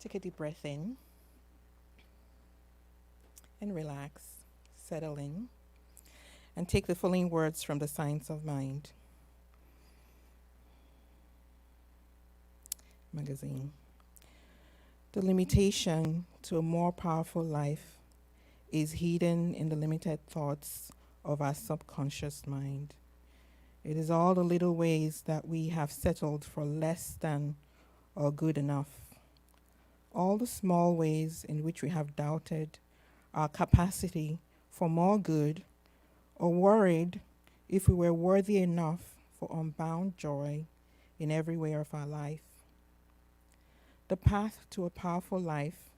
Take a deep breath in and relax. Settle in and take the following words from the Science of Mind magazine. The limitation to a more powerful life is hidden in the limited thoughts of our subconscious mind. It is all the little ways that we have settled for less than or good enough. All the small ways in which we have doubted our capacity for more good or worried if we were worthy enough for unbound joy in every way of our life. The path to a powerful life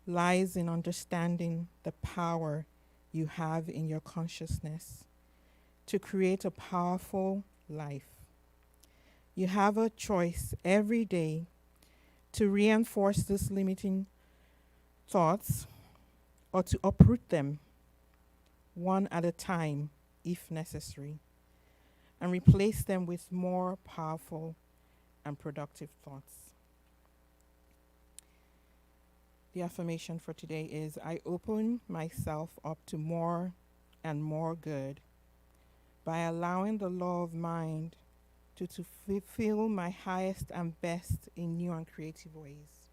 lies in understanding the power you have in your consciousness to create a powerful life. You have a choice every day to reinforce these limiting thoughts or to uproot them one at a time if necessary and replace them with more powerful and productive thoughts. The affirmation for today is I open myself up to more and more good by allowing the law of mind to fulfill my highest and best in new and creative ways.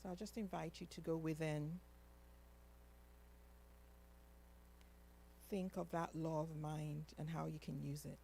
So I'll just invite you to go within. Think of that law of mind and how you can use it.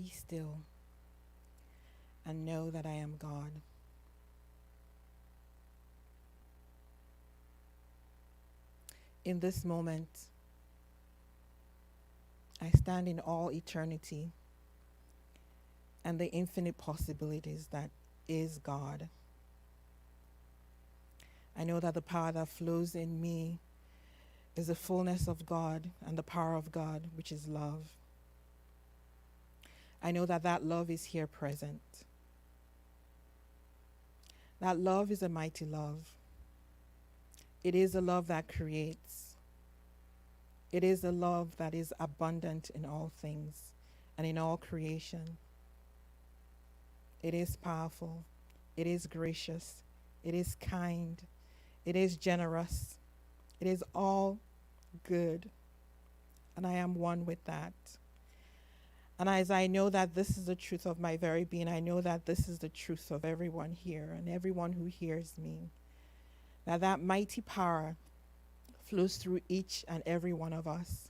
be still and know that I am God. In this moment, I stand in all eternity and the infinite possibilities that is God. I know that the power that flows in me is the fullness of God and the power of God, which is love. I know that that love is here present. That love is a mighty love. It is a love that creates. It is a love that is abundant in all things and in all creation. It is powerful. It is gracious. It is kind. It is generous. It is all good. And I am one with that. And as I know that this is the truth of my very being, I know that this is the truth of everyone here and everyone who hears me. That mighty power flows through each and every one of us.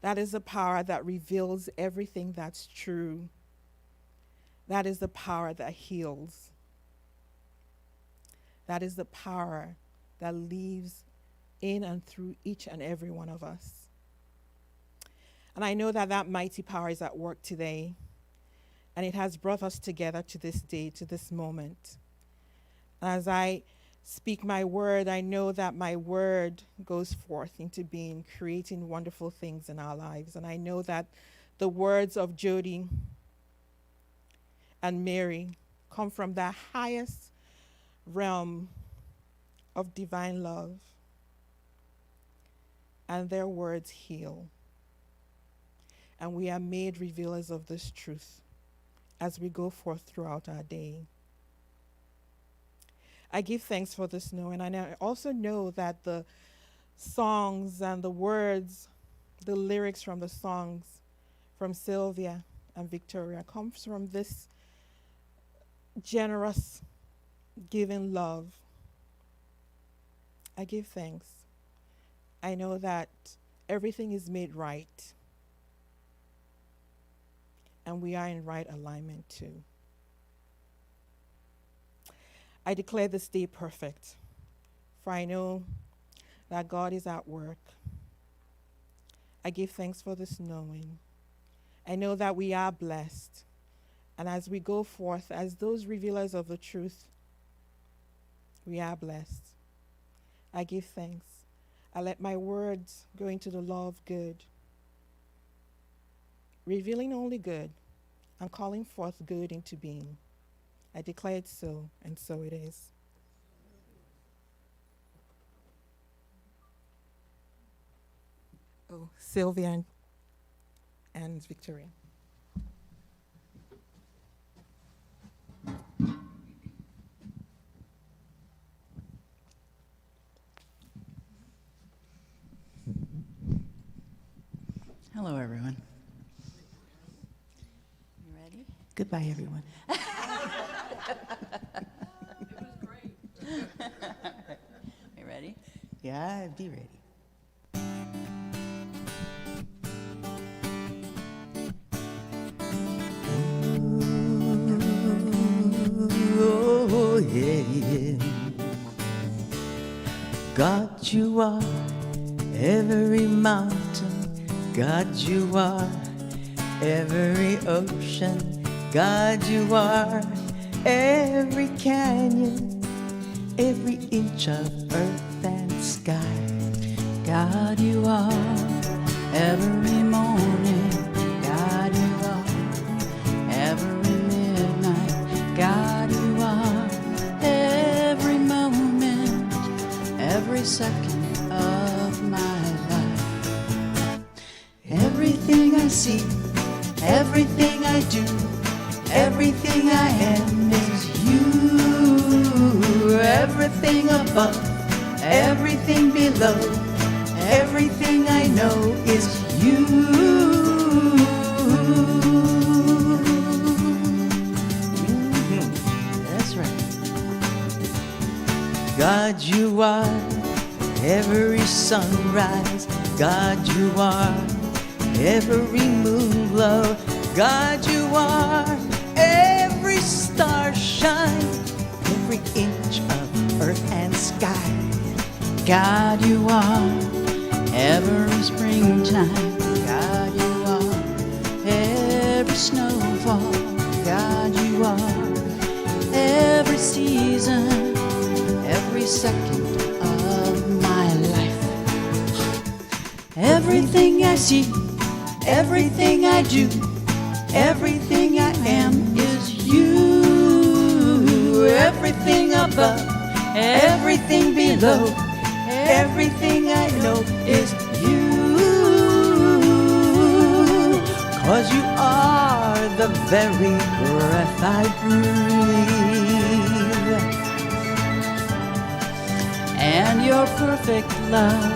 That is the power that reveals everything that's true. That is the power that heals. That is the power that lives in and through each and every one of us. And I know that that mighty power is at work today, and it has brought us together to this day, to this moment. As I speak my word, I know that my word goes forth into being, creating wonderful things in our lives. And I know that the words of Jody and Mary come from the highest realm of divine love, and their words heal. And we are made revealers of this truth as we go forth throughout our day. I give thanks for this knowing, and I also know that the songs and the words, the lyrics from the songs from Sylvia and Victoria comes from this generous, giving love. I give thanks. I know that everything is made right, and we are in right alignment too. I declare this day perfect, for I know that God is at work. I give thanks for this knowing. I know that we are blessed, and as we go forth as those revealers of the truth, we are blessed. I give thanks. I let my words go into the law of good, revealing only good and calling forth good into being. I declare it so, and so it is. Oh, Sylvia and Victoria. Hello, everyone. You ready? Goodbye, everyone. It was great. You ready? Yeah, I'd be ready. Oh, yeah, yeah. God, you are every mountain. God, you are every ocean. God, you are every canyon, every inch of earth and sky. God, you are every morning. God, you are every midnight. God, you are every moment, every second of my life. Everything I see, everything I do, everything I am is you. Everything above, everything below, everything I know is you. That's right. God, you are every sunrise. God, you are every moon glow. God, you are every star shine, every inch of earth and sky. God, you are every springtime. God, you are every snowfall. God, you are every season, every second of my life. Everything I see, everything I do, everything I am is you. Everything above, everything below, everything I know is you. 'Cause you are the very breath I breathe. And your perfect love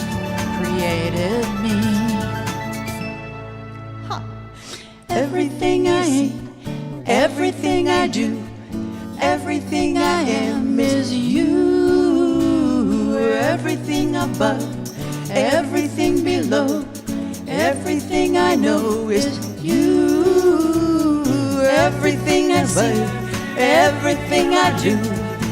created me. Huh. Everything I am, everything I do, everything I am is you. Everything above, everything below, everything I know is you. Everything I see, everything I do,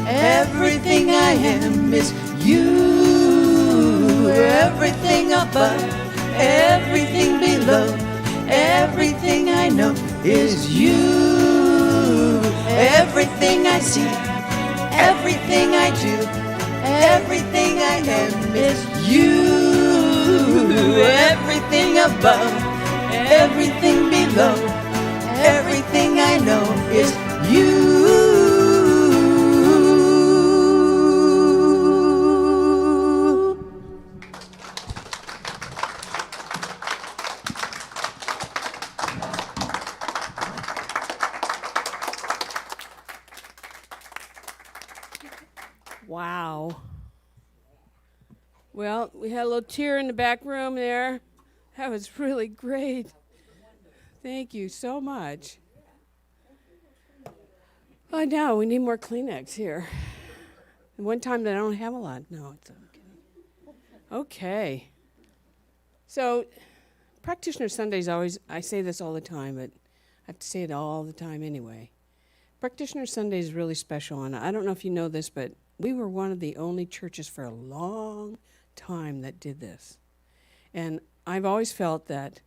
everything I am is you. Everything above, everything below, everything I know is you. Everything I see, everything I do, everything I am is you. Everything above, everything below, everything I know is you. Wow. Well, we had a little tear in the back room there. That was really great. Thank you so much. Oh, no, we need more Kleenex here. One time that I don't have a lot. No, it's okay. Okay. So, Practitioner Sundays always, I say this all the time, but I have to say it all the time anyway. Practitioner Sunday is really special, and I don't know if you know this, but we were one of the only churches for a long time that did this. And I've always felt that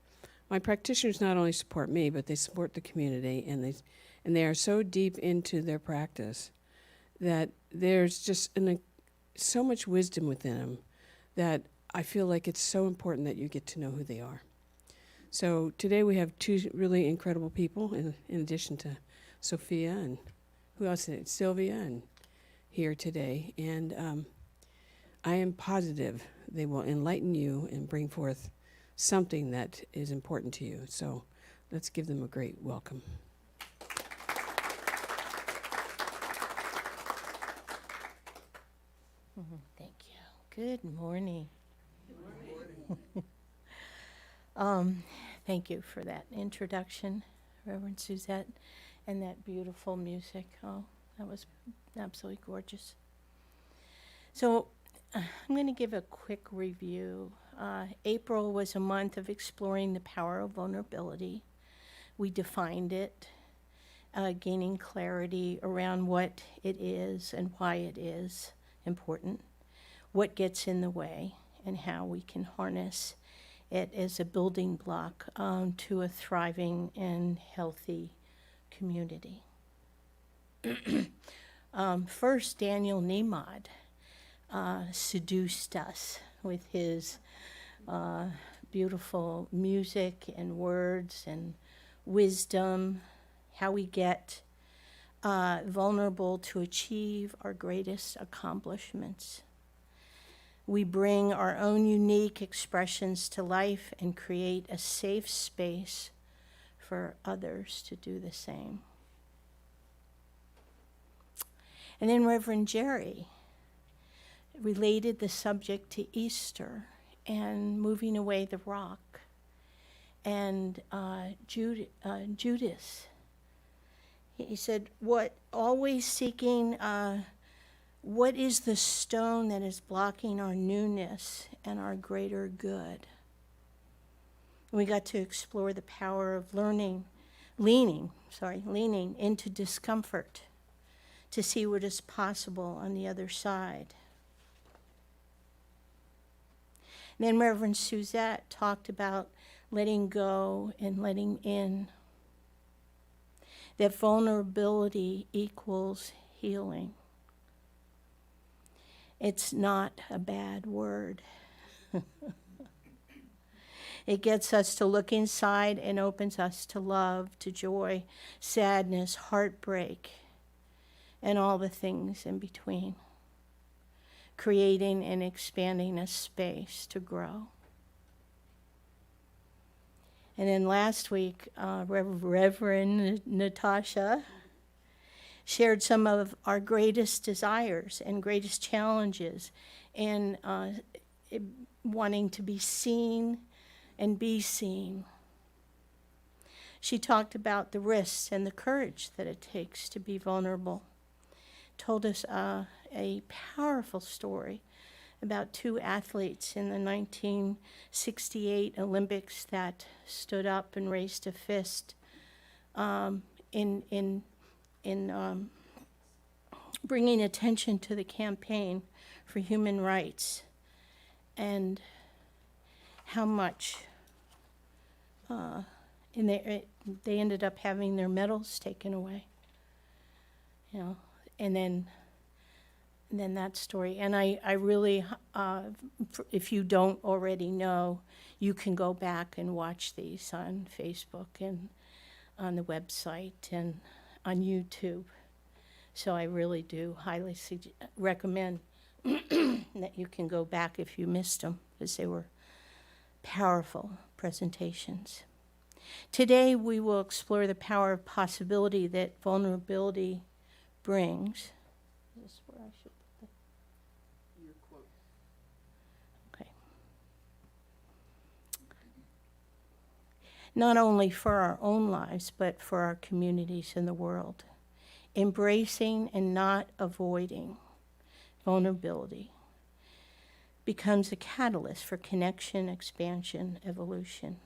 my practitioners not only support me, but they support the community, and they are so deep into their practice that there's just so much wisdom within them that I feel like it's so important that you get to know who they are. So today we have two really incredible people, in addition to Sophia and who else? Sylvia and here today, and I am positive they will enlighten you and bring forth something that is important to you. So let's give them a great welcome. Thank you. Good morning. Thank you for that introduction, Reverend Suzette, and that beautiful music. Oh, that was absolutely gorgeous. So I'm going to give a quick review. April was a month of exploring the power of vulnerability. We defined it, gaining clarity around what it is and why it is important, what gets in the way, and how we can harness it as a building block to a thriving and healthy community. First, Daniel Nemod seduced us with his beautiful music and words and wisdom, how we get vulnerable to achieve our greatest accomplishments. We bring our own unique expressions to life and create a safe space for others to do the same. And then Reverend Jerry related the subject to Easter and moving away the rock, and Judas. He said, always seeking, what is the stone that is blocking our newness and our greater good? We got to explore the power of learning, leaning into discomfort to see what is possible on the other side. Then Reverend Suzette talked about letting go and letting in, that vulnerability equals healing. It's not a bad word. It gets us to look inside and opens us to love, to joy, sadness, heartbreak, and all the things in between, creating and expanding a space to grow. And then last week, Reverend Natasha shared some of our greatest desires and greatest challenges in wanting to be seen and be seen. She talked about the risks and the courage that it takes to be vulnerable. Told us a powerful story about two athletes in the 1968 Olympics that stood up and raised a fist in bringing attention to the campaign for human rights, and how much and they ended up having their medals taken away, and then that story. And I really, if you don't already know, you can go back and watch these on Facebook and on the website and on YouTube. So I really do highly recommend that you can go back if you missed them, because they were powerful presentations. Today we will explore the power of possibility that vulnerability brings. Is this where I should put Your quote. Okay. Not only for our own lives, but for our communities in the world. Embracing and not avoiding vulnerability becomes a catalyst for connection, expansion, evolution.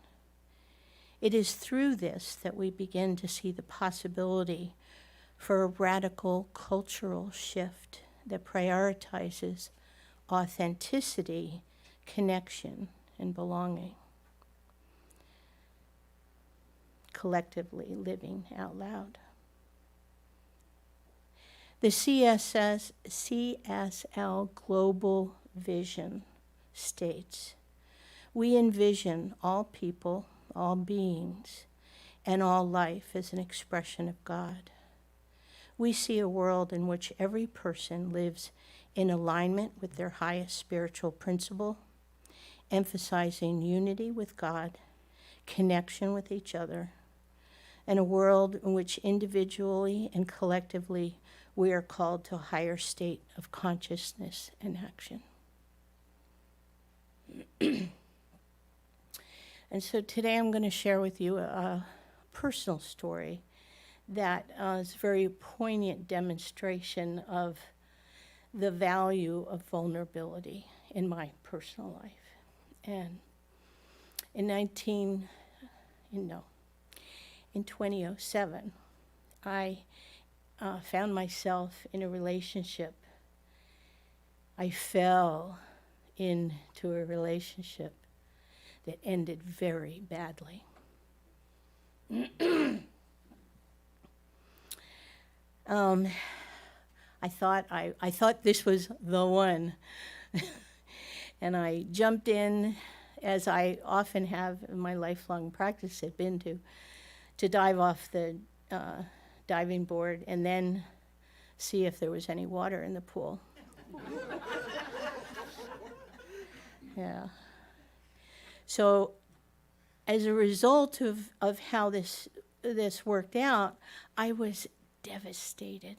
It is through this that we begin to see the possibility for a radical cultural shift that prioritizes authenticity, connection, and belonging. Collectively living out loud. The CSL Global Vision states, we envision all people, all beings, and all life as an expression of God. We see a world in which every person lives in alignment with their highest spiritual principle, emphasizing unity with God, connection with each other, and a world in which individually and collectively we are called to a higher state of consciousness and action. And so today I'm going to share with you a personal story that is a very poignant demonstration of the value of vulnerability in my personal life. And in 2007, I found myself in a relationship. I fell into a relationship that ended very badly. I thought this was the one, and I jumped in, as I often have in my lifelong practice, had been to dive off the diving board and then see if there was any water in the pool. Yeah. So as a result of how this worked out, I was devastated,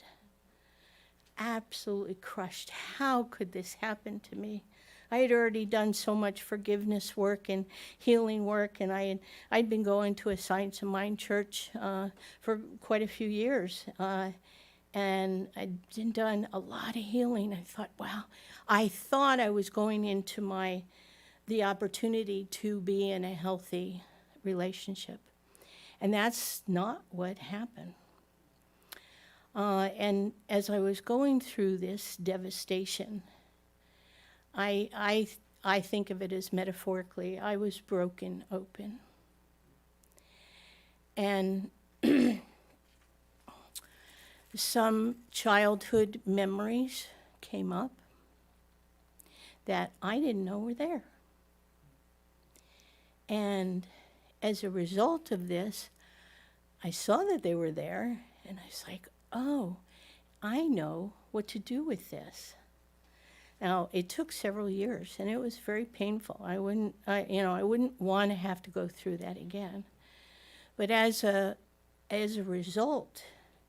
absolutely crushed. How could this happen to me? I had already done so much forgiveness work and healing work, and I'd been going to a Science of Mind church for quite a few years, and I'd done a lot of healing. I thought, wow, I thought I was going into the opportunity to be in a healthy relationship. And that's not what happened. And as I was going through this devastation, I think of it as metaphorically, I was broken open. And some childhood memories came up that I didn't know were there. And as a result of this, I saw that they were there, and I was like, oh, I know what to do with this. Now, it took several years, and it was very painful. I wouldn't want to have to go through that again. But as a result,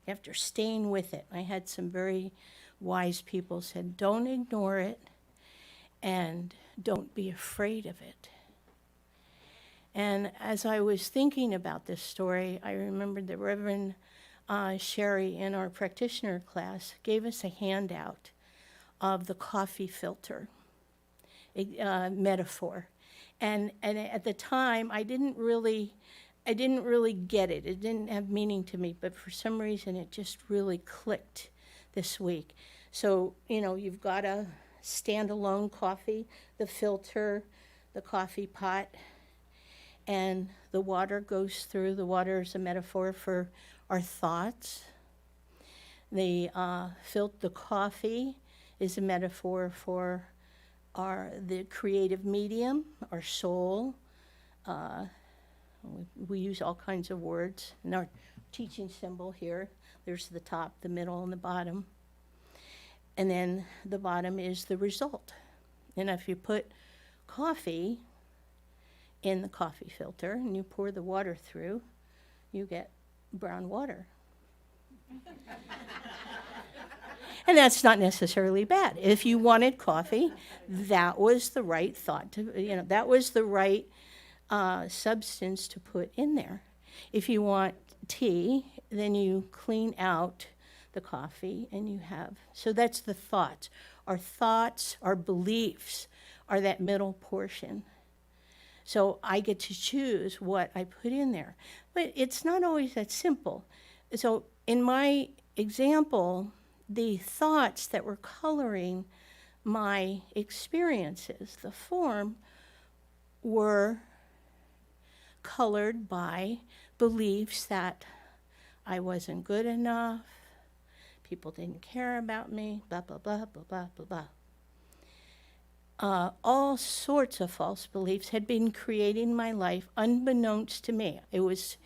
after staying with it, I had some very wise people said, don't ignore it, and don't be afraid of it. And as I was thinking about this story, I remembered that Reverend Sherry in our practitioner class gave us a handout of the coffee filter metaphor. And at the time, I didn't really get it. It didn't have meaning to me, but for some reason, it just really clicked this week. So, you've got a standalone coffee, the filter, the coffee pot, and the water goes through. The water is a metaphor for our thoughts. The coffee is a metaphor for the creative medium, our soul. We use all kinds of words. In our teaching symbol here, there's the top, the middle, and the bottom. And then the bottom is the result. And if you put coffee in the coffee filter and you pour the water through, you get brown water. And that's not necessarily bad. If you wanted coffee, that was the right thought that was the right substance to put in there. If you want tea, then you clean out the coffee and you have. So that's the thoughts. Our thoughts, our beliefs are that middle portion. So I get to choose what I put in there. But it's not always that simple. So in my example, the thoughts that were coloring my experiences, the form, were colored by beliefs that I wasn't good enough, people didn't care about me, blah, blah, blah, blah, blah, blah, blah. All sorts of false beliefs had been creating my life unbeknownst to me. It was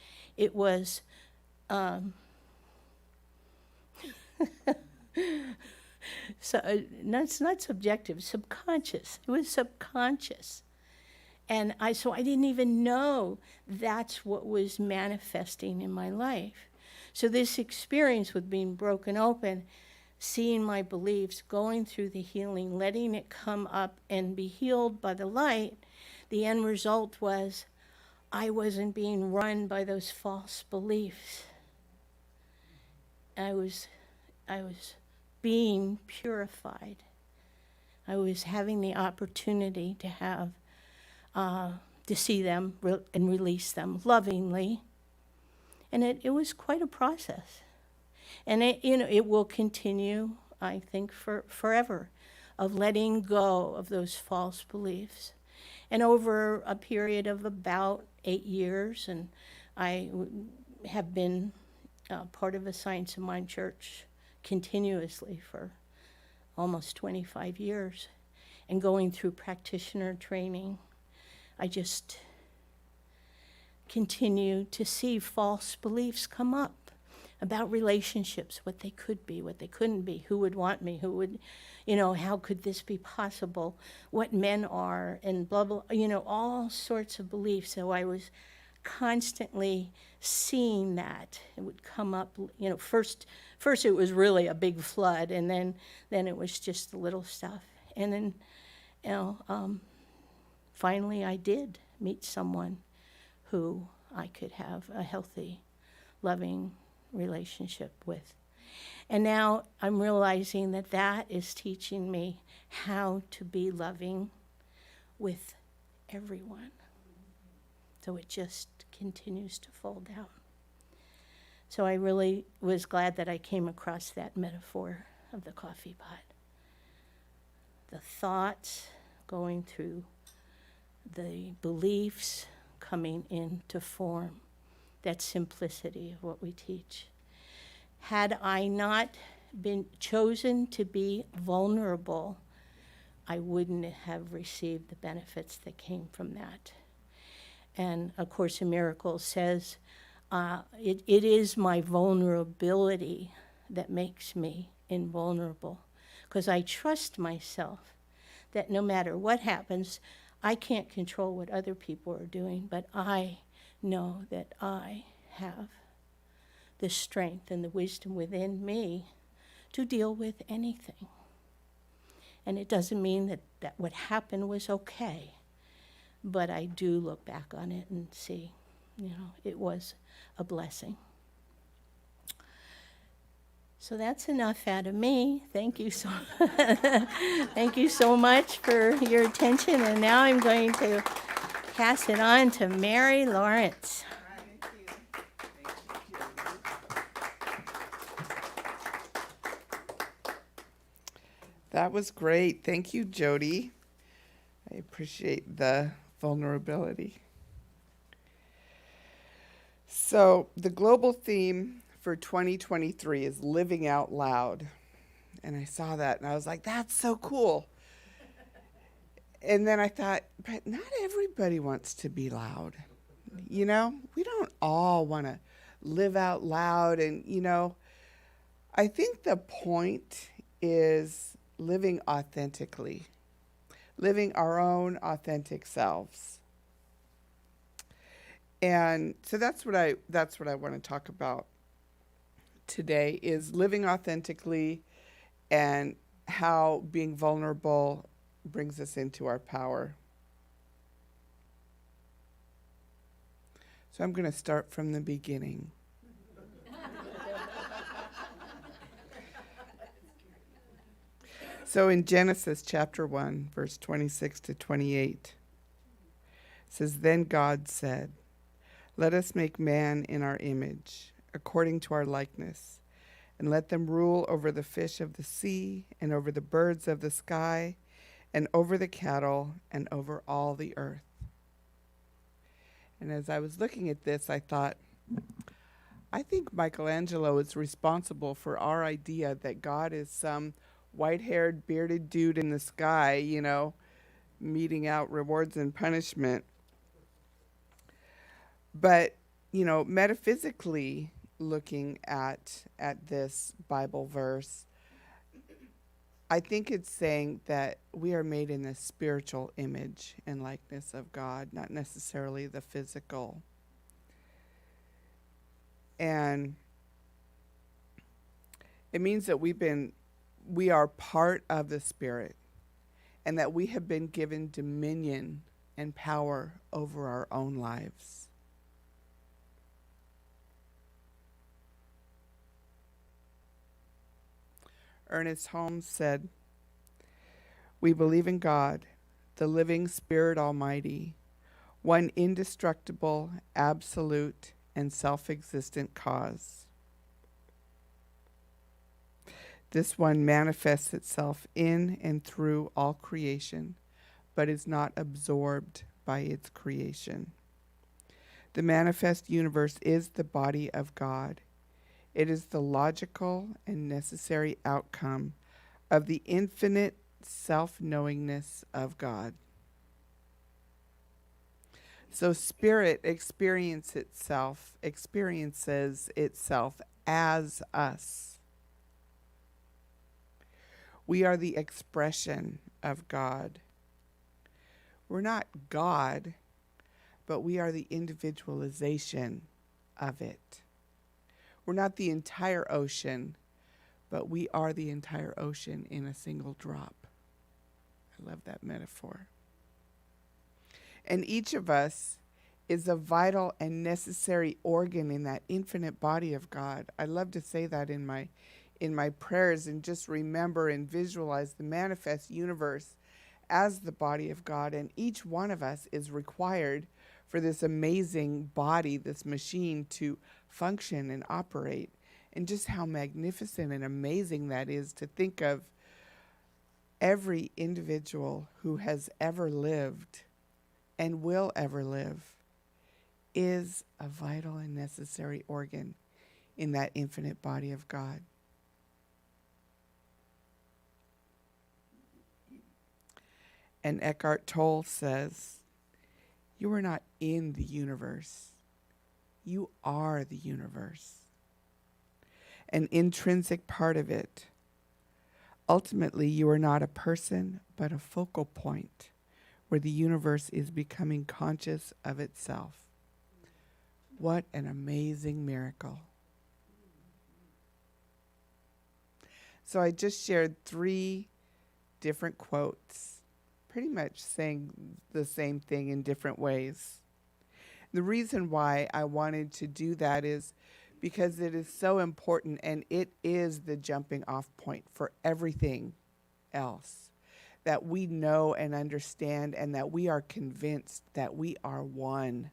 so that's not subjective, subconscious. It was subconscious. And so I didn't even know that's what was manifesting in my life. So this experience with being broken open, seeing my beliefs, going through the healing, letting it come up and be healed by the light, the end result was I wasn't being run by those false beliefs. I was being purified. I was having the opportunity to have to see them and release them lovingly. And it was quite a process. And it will continue, I think, forever, of letting go of those false beliefs. And over a period of about 8 years, and I have been part of a Science of Mind church continuously for almost 25 years, and going through practitioner training, I just continue to see false beliefs come up about relationships, what they could be, what they couldn't be, who would want me, who would, how could this be possible, what men are, and blah, blah, all sorts of beliefs. So I was constantly seeing that. It would come up, first it was really a big flood, and then it was just the little stuff. And then, finally I did meet someone who I could have a healthy, loving relationship with. And now I'm realizing that is teaching me how to be loving with everyone. So it just continues to fall down. So I really was glad that I came across that metaphor of the coffee pot. The thoughts going through, the beliefs coming into form, that simplicity of what we teach. Had I not been chosen to be vulnerable, I wouldn't have received the benefits that came from that. And A Course in Miracles says, it is my vulnerability that makes me invulnerable, because I trust myself that no matter what happens, I can't control what other people are doing, but I know that I have the strength and the wisdom within me to deal with anything. And it doesn't mean that what happened was okay, but I do look back on it and see, it was a blessing. So that's enough out of me. Thank you so thank you so much for your attention. And now I'm going to pass it on to Mary Lawrence. That was great. Thank you, Jody. I appreciate the vulnerability. So the global theme for 2023 is living out loud. And I saw that and I was like, that's so cool. And then I thought, but not everybody wants to be loud. We don't all want to live out loud. And, I think the point is living authentically, living our own authentic selves. And so that's what I want to talk about today, is living authentically and how being vulnerable brings us into our power. So I'm going to start from the beginning. So in Genesis chapter 1, verse 26 to 28, it says, "Then God said, 'Let us make man in our image, according to our likeness, and let them rule over the fish of the sea, and over the birds of the sky, and over the cattle, and over all the earth.'" And as I was looking at this, I thought, I think Michelangelo is responsible for our idea that God is some white-haired, bearded dude in the sky, meting out rewards and punishment. But, metaphysically looking at this Bible verse, I think it's saying that we are made in the spiritual image and likeness of God, not necessarily the physical. And it means that we are part of the Spirit, and that we have been given dominion and power over our own lives. Ernest Holmes said, "We believe in God, the living Spirit Almighty, one indestructible, absolute, and self-existent cause. This one manifests itself in and through all creation, but is not absorbed by its creation. The manifest universe is the body of God. It is the logical and necessary outcome of the infinite self-knowingness of God." So spirit experiences itself as us. We are the expression of God. We're not God, but we are the individualization of it. We're not the entire ocean, but we are the entire ocean in a single drop. I love that metaphor. And each of us is a vital and necessary organ in that infinite body of God. I love to say that in my prayers, and just remember and visualize the manifest universe as the body of God, and each one of us is required for this amazing body, this machine to function and operate. And just how magnificent and amazing that is to think of every individual who has ever lived and will ever live is a vital and necessary organ in that infinite body of God. And Eckhart Tolle says, you are not in the universe. You are the universe. An intrinsic part of it. Ultimately, you are not a person, but a focal point where the universe is becoming conscious of itself. What an amazing miracle. So I just shared 3 different quotes, pretty much saying the same thing in different ways. The reason why I wanted to do that is because it is so important, and it is the jumping off point for everything else, that we know and understand, and that we are convinced that we are one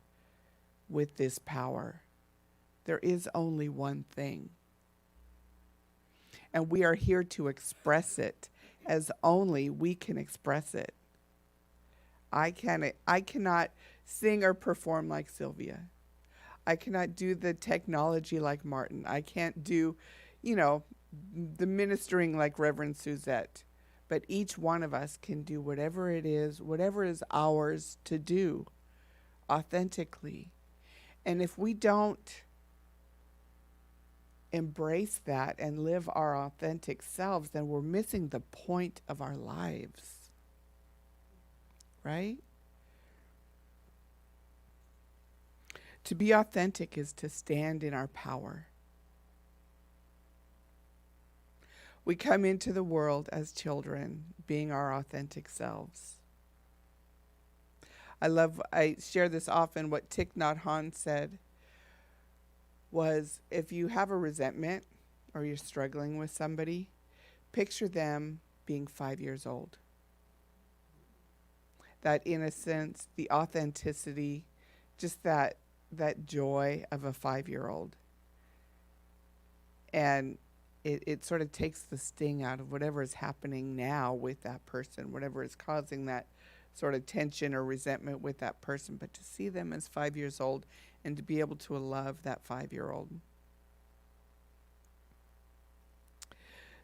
with this power. There is only one thing. And we are here to express it as only we can express it. I cannot sing or perform like Sylvia. I cannot do the technology like Martin. I can't do, the ministering like Reverend Suzette. But each one of us can do whatever it is, whatever is ours to do authentically. And if we don't embrace that and live our authentic selves, then we're missing the point of our lives. Right? To be authentic is to stand in our power. We come into the world as children, being our authentic selves. I share this often, what Thich Nhat Hanh said was, if you have a resentment or you're struggling with somebody, picture them being 5 years old. That innocence, the authenticity, just that joy of a 5-year-old. And it sort of takes the sting out of whatever is happening now with that person, whatever is causing that sort of tension or resentment with that person. But to see them as 5 years old and to be able to love that 5-year-old.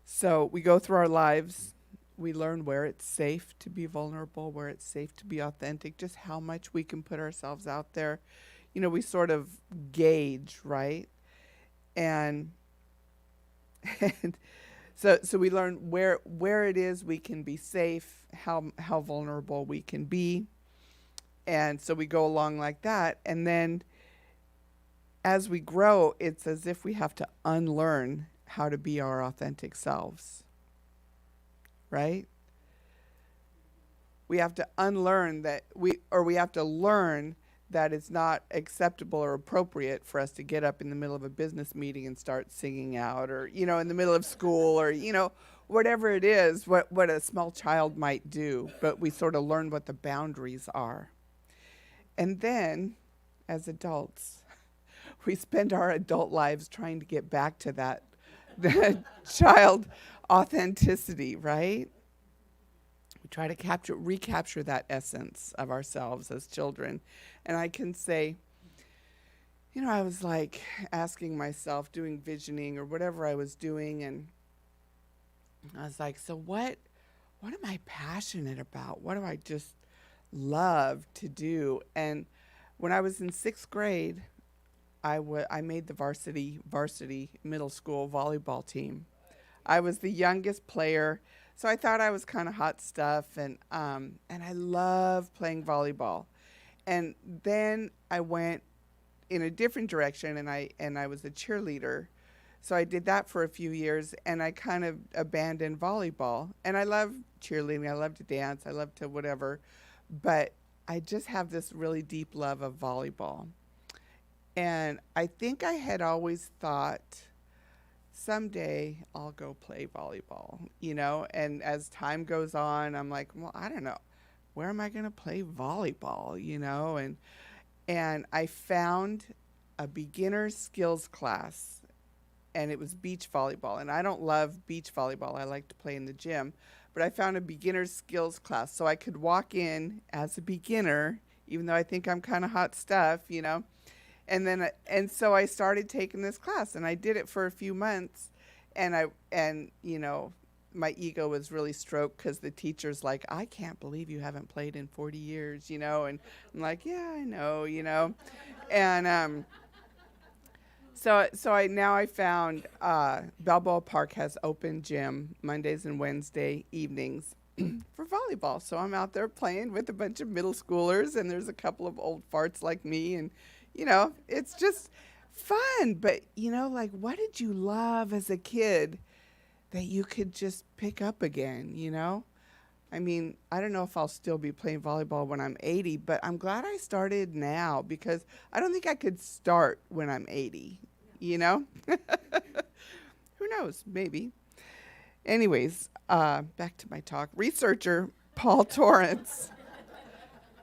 So we go through our lives. We learn where it's safe to be vulnerable, where it's safe to be authentic, just how much we can put ourselves out there. We sort of gauge, right? And so we learn where it is we can be safe, how vulnerable we can be. And so we go along like that. And then as we grow, it's as if we have to unlearn how to be our authentic selves. Right? We have to unlearn that we have to learn that it's not acceptable or appropriate for us to get up in the middle of a business meeting and start singing out, or, in the middle of school, or, whatever it is, what a small child might do. But we sort of learn what the boundaries are. And then, as adults, we spend our adult lives trying to get back to that child authenticity, right? We try to recapture that essence of ourselves as children. And I can say, I was like asking myself, doing visioning or whatever I was doing, and I was like, so what am I passionate about? What do I just love to do? And when I was in 6th grade, I made the varsity middle school volleyball team. I was the youngest player, so I thought I was kind of hot stuff, and I loved playing volleyball. And then I went in a different direction, and I was a cheerleader. So I did that for a few years, and I kind of abandoned volleyball. And I love cheerleading. I love to dance. I love to whatever. But I just have this really deep love of volleyball. And I think I had always thought, someday I'll go play volleyball, and as time goes on, I'm like, well, I don't know, where am I going to play volleyball, and I found a beginner skills class, and it was beach volleyball. And I don't love beach volleyball. I like to play in the gym. But I found a beginner skills class, so I could walk in as a beginner, even though I think I'm kind of hot stuff, you know. And so I started taking this class, and I did it for a few months, and you know, my ego was really stroked because the teacher's like, I can't believe you haven't played in 40 years, you know. And I'm like, yeah, I know, you know. And so I found Balboa Park has open gym Mondays and Wednesday evenings for volleyball. So I'm out there playing with a bunch of middle schoolers, and there's a couple of old farts like me, and you know, it's just fun. But you know, like, what did you love as a kid that you could just pick up again, you know? I mean, I don't know if I'll still be playing volleyball when I'm 80, but I'm glad I started now, because I don't think I could start when I'm 80, you know? Who knows? Maybe. Anyways, back to my talk. Researcher Paul Torrance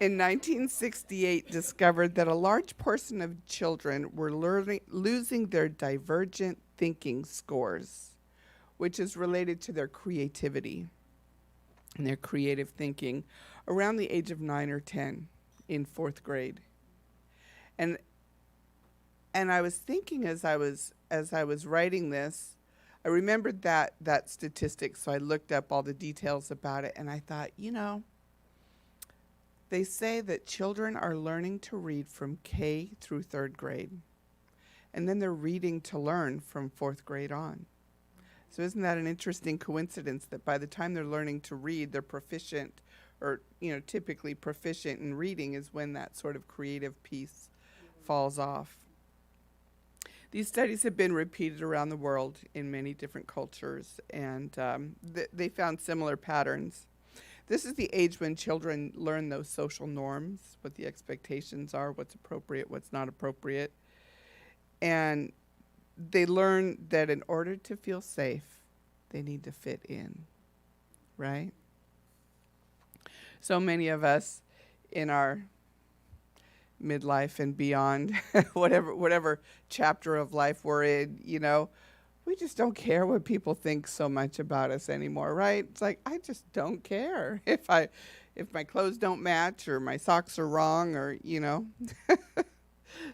in 1968 discovered that a large portion of children were losing their divergent thinking scores, which is related to their creativity and their creative thinking, around the age of 9 or 10 in 4th grade. And I was thinking as I was writing this, I remembered that statistic, so I looked up all the details about it, and I thought, you know, they say that children are learning to read from K through 3rd grade, and then they're reading to learn from 4th grade on. So isn't that an interesting coincidence that by the time they're learning to read, they're proficient, or, you know, typically proficient in reading is when that sort of creative piece falls off. These studies have been repeated around the world in many different cultures, and they found similar patterns. This is the age when children learn those social norms, what the expectations are, what's appropriate, what's not appropriate. And they learn that in order to feel safe, they need to fit in, right? So many of us in our midlife and beyond, whatever chapter of life we're in, you know, we just don't care what people think so much about us anymore, right? It's like, I just don't care if my clothes don't match, or my socks are wrong, or, you know,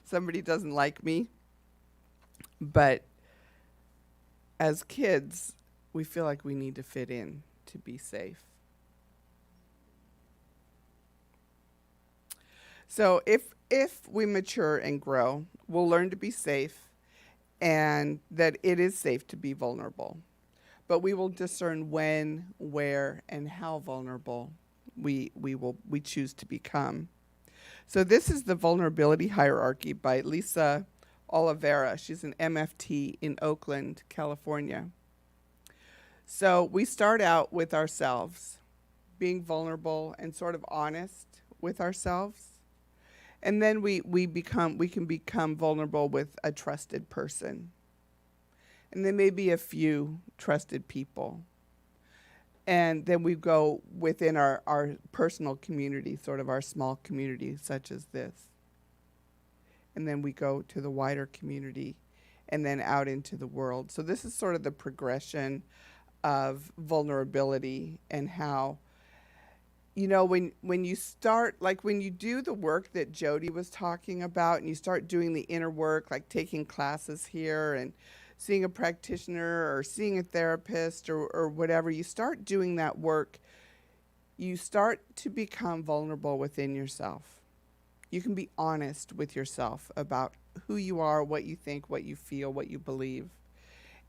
somebody doesn't like me. But as kids, we feel like we need to fit in to be safe. So if we mature and grow, we'll learn to be safe, and that it is safe to be vulnerable. But we will discern when, where, and how vulnerable we choose to become. So this is the vulnerability hierarchy by Lisa Oliveira. She's an MFT in Oakland, California. So we start out with ourselves, being vulnerable and sort of honest with ourselves. And then we can become vulnerable with a trusted person. And then maybe a few trusted people. And then we go within our personal community, sort of our small community, such as this. And then we go to the wider community, and then out into the world. So this is sort of the progression of vulnerability, and how, you know, when you start, like when you do the work that Jody was talking about, and you start doing the inner work, like taking classes here and seeing a practitioner or seeing a therapist or whatever, you start doing that work, you start to become vulnerable within yourself. You can be honest with yourself about who you are, what you think, what you feel, what you believe.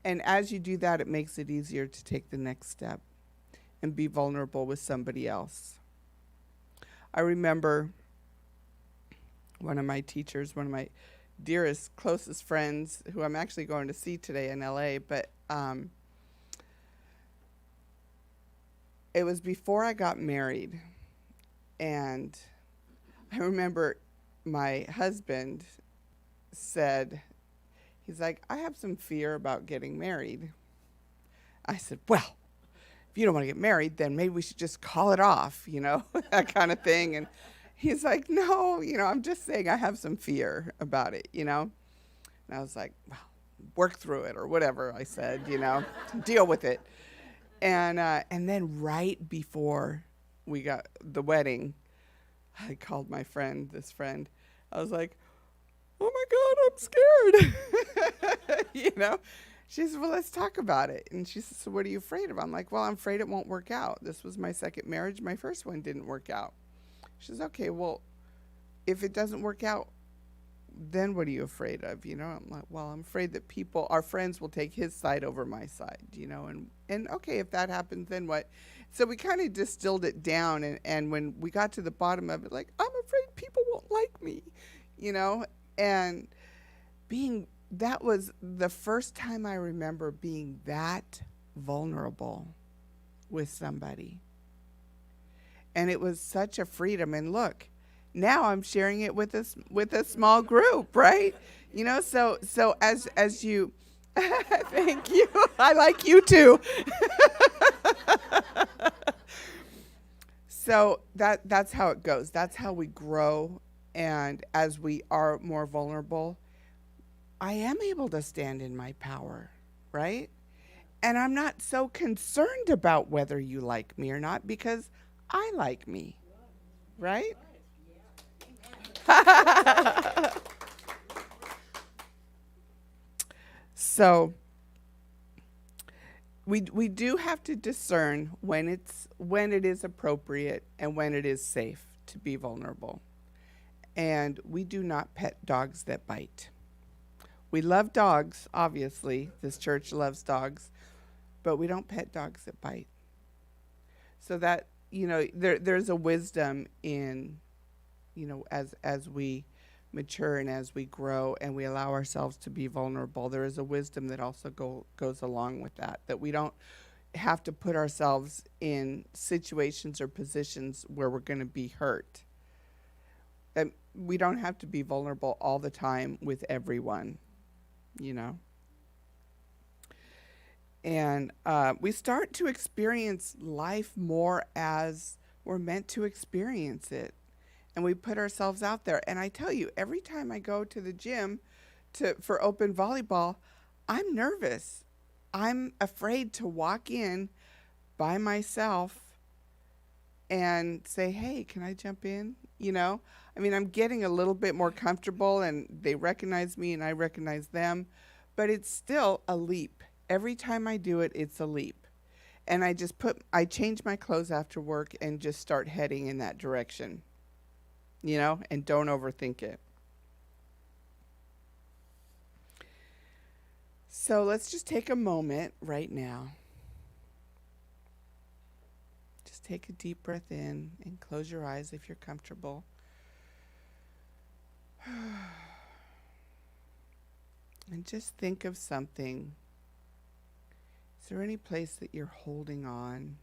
And as you do that, it makes it easier to take the next step and be vulnerable with somebody else. I remember one of my teachers, one of my dearest, closest friends, who I'm actually going to see today in LA, but it was before I got married. And I remember my husband said, he's like, I have some fear about getting married. I said, well, if you don't want to get married, then maybe we should just call it off, you know, that kind of thing. And He's like, no, I'm just saying I have some fear about it, And I was like, well, work through it or whatever I said, deal with it. And then right before we got the wedding, I called my friend, this friend. I was like, oh my God, I'm scared. She said, well, let's talk about it. And she said, so what are you afraid of? I'm like, well, I'm afraid it won't work out. This was my second marriage. My first one didn't work out. She says, okay, well, if it doesn't work out, then what are you afraid of? I'm like, well, I'm afraid that our friends will take his side over my side, and okay, if that happens, then what? So we kind of distilled it down. And when we got to the bottom of it, like, I'm afraid people won't like me, and that was the first time I remember being that vulnerable with somebody. And it was such a freedom. And look, now I'm sharing it with a small group, right? So as you thank you. I like you too. So that's how it goes. That's how we grow. And as we are more vulnerable, I am able to stand in my power, right? And I'm not so concerned about whether you like me or not, because I like me, right? So we do have to discern when it is appropriate and when it is safe to be vulnerable. And we do not pet dogs that bite. We love dogs, obviously. This church loves dogs, but we don't pet dogs that bite. So that, there's a wisdom in, as we mature and as we grow and we allow ourselves to be vulnerable, there is a wisdom that also goes along with that we don't have to put ourselves in situations or positions where we're going to be hurt. And we don't have to be vulnerable all the time with everyone, And we start to experience life more as we're meant to experience it. And we put ourselves out there. And I tell you, every time I go to the gym for open volleyball, I'm nervous. I'm afraid to walk in by myself and say, hey, can I jump in? I'm getting a little bit more comfortable, and they recognize me and I recognize them. But it's still a leap. Every time I do it, it's a leap. And I change my clothes after work and just start heading in that direction. And don't overthink it. So let's just take a moment right now. Just take a deep breath in and close your eyes if you're comfortable. And just think of something. Is there any place that you're holding on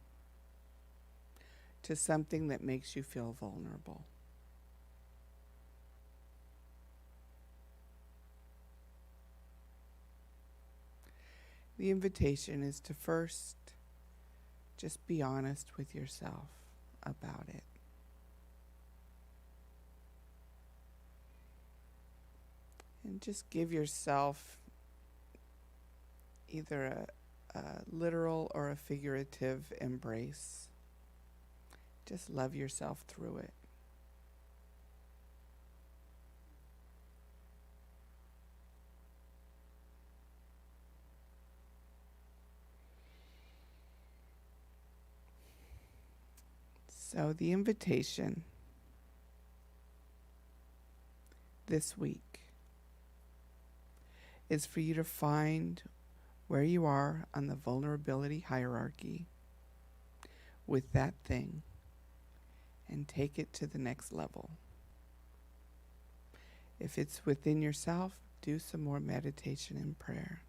to something that makes you feel vulnerable? The invitation is to first just be honest with yourself about it. And just give yourself either a literal or a figurative embrace. Just love yourself through it. So the invitation this week is for you to find where you are on the vulnerability hierarchy with that thing and take it to the next level. If it's within yourself, do some more meditation and prayer.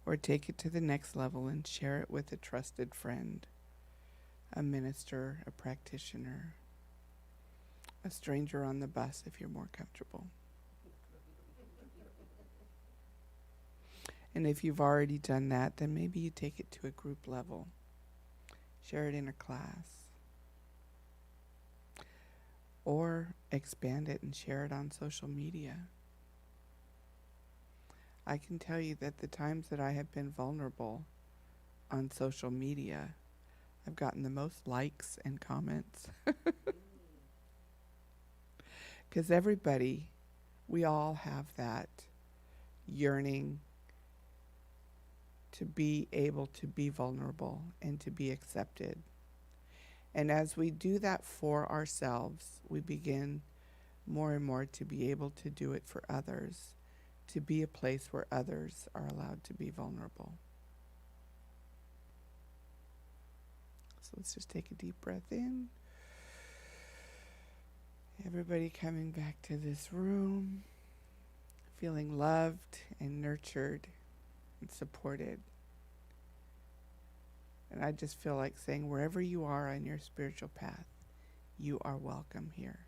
Or take it to the next level and share it with a trusted friend, a minister, a practitioner, a stranger on the bus if you're more comfortable. And if you've already done that, then maybe you take it to a group level. Share it in a class. or expand it and share it on social media. I can tell you that the times that I have been vulnerable on social media, I've gotten the most likes and comments. Because everybody, we all have that yearning to be able to be vulnerable and to be accepted. And as we do that for ourselves, we begin more and more to be able to do it for others, to be a place where others are allowed to be vulnerable. So let's just take a deep breath in. Everybody coming back to this room, feeling loved and nurtured and supported. And I just feel like saying, wherever you are on your spiritual path, you are welcome here.